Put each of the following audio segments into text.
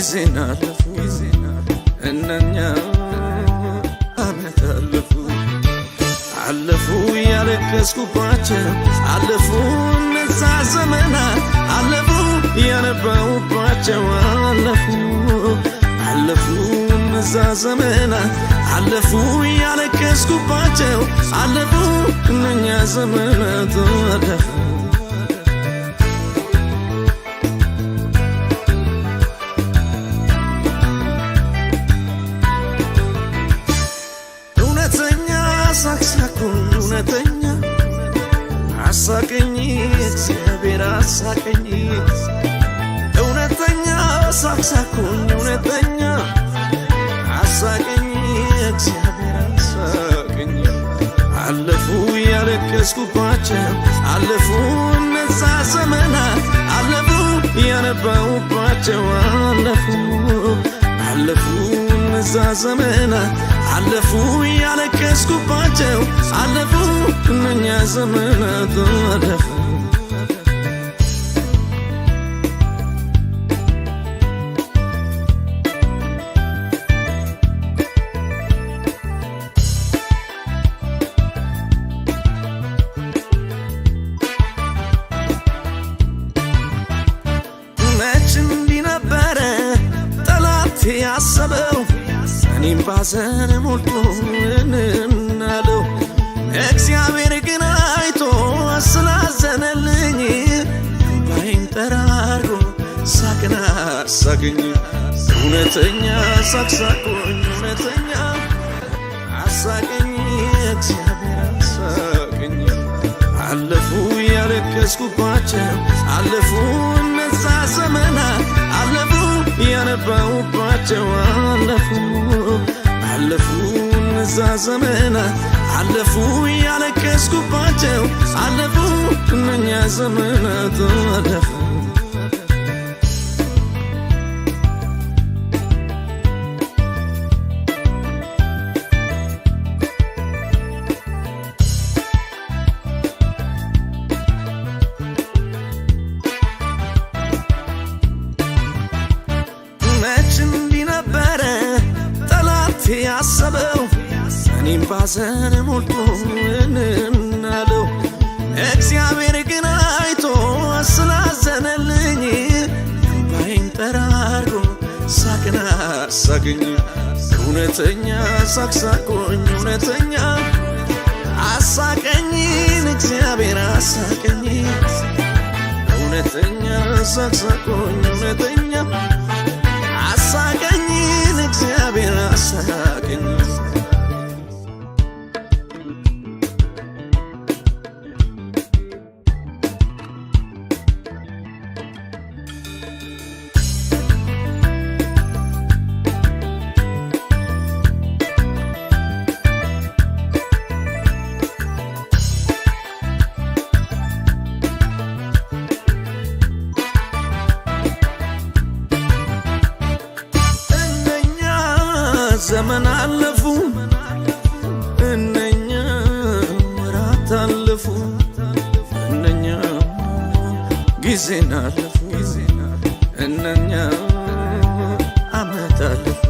ጊዜን አለፉ እነኛ አመት አለፉ ያለቀስኩባቸው አለፉ እነዛ ዘመናት አለፉ ያነባሁባቸው አለፉ እነዛ ዘመናት አለፉ ያለቀስኩባቸው አለፉ እነኛ ዘመናት አለፉ ሳቅሳቁኝ እውነተኛ አሳቀኝ እግዚአብሔር አሳቀኝ እውነተኛ ሳቅሳቁኝ እውነተኛ አሳቀኝ እግዚአብሔር አሳቀኝ አለፉ ያለቀስኩባቸው አለፉ እነዛ ዘመናት አለፉ ያነባሁባቸው አለፉ እነዛ ዘመናት አለፉ ያለቀስኩባቸው አለፉ እነኛ ዘመናት አለፉ መች እንዲህ ነበረ ጠላት ያሰበው እኔም ባዘን ሞልቶ እናለው እግዚአብሔር ግን አይቶ ስላዘነልኝ እምባዬን ጠራርጎ ሳቅን አሳቀኝ እውነተኛ ሳቅሳቁኝ እውነተኛ አሳቀኝ እግዚአብሔር አሳቀኝ አለፉ ያለቀስኩባቸው አለፉ እነዛ ዘመናት አለፉ ያነባሁባቸው አለፉ እነዛ ዘመናት አለፉ ያለቀስኩባቸው አለፉ እነኛ ዘመናት አለፉ ያሰበው እኔም ባዘን ሞልቶ እናለው እግዚአብሔር ግን አይቶ ስላዘነልኝ እምባዬን ጠራርጎ ሳቅን አሳቀኝ እውነተኛ ሳቅሳቁኝ እውነተኛ አሳቀኝን እግዚአብሔር አሳቀኝ እውነተኛ ሳቅሳቁኝ እውነተኛ አሳቀኝን እግዚአብሔር አሳቀኝ ዘመን አለፉ እነኛ ወራት አለፉ እነኛ ጊዜን አለፉ እነኛ አመት አለፉ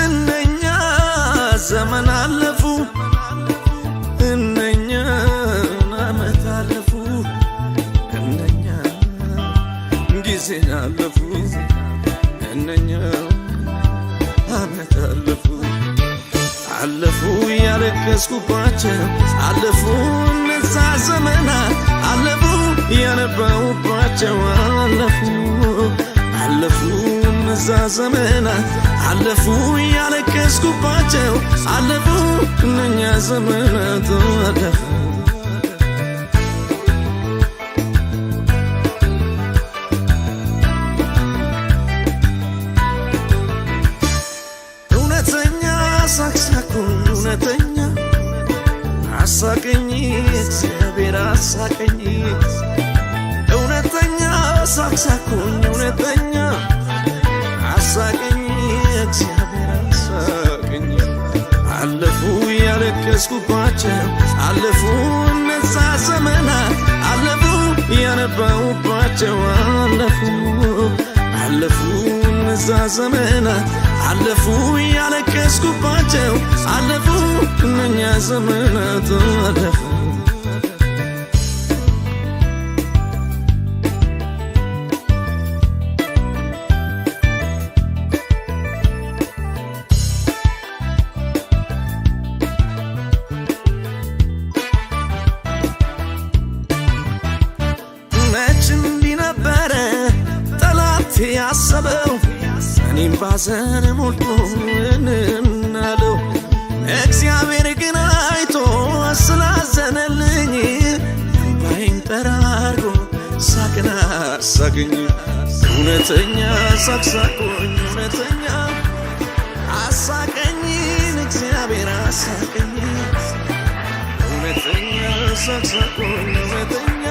እነኛ ዘመን አለፉ እነኛ አመት አለፉ እነኛ ጊዜን አለፉ እነኛ አመት አለፉ ያለቀስኩባቸው አለፉ እነዛ ዘመናት አለፉ ያነባሁባቸው አለፉ እነዛ ዘመናት አለፉ ያለቀስኩባቸው አለፉ እነኛ ዘመናት አለፉ ሳቅሳቁኝ እውነተኛ አሳቀኝ እግዚአብሔር አሳቀኝ እውነተኛ ሳቅሳቁኝ እውነተኛ አሳቀኝ እግዚአብሔር አሳቀኝ አለፉ ያለቀስኩባቸው አለፉ እነዛ ዘመናት አለፉ ያነባሁባቸው አለፉ እነዛ ዘመናት አለፉ ያለቀስኩባቸው አለፉ እነኛ ዘመናት አለፉ ያሰበው እኔም ባዘን ሞልቶ እንናለው እግዚአብሔር ግን አይቶ ስላዘነልኝ እንባዬን ጠራርጎ ሳቅን አሳቀኝ እውነተኛ ሳቅሳቆኝ እውነተኛ አሳቀኝን እግዚአብሔር አሳቀኝ እውነተኛ ሳቅሳቆኝ እውነተኛ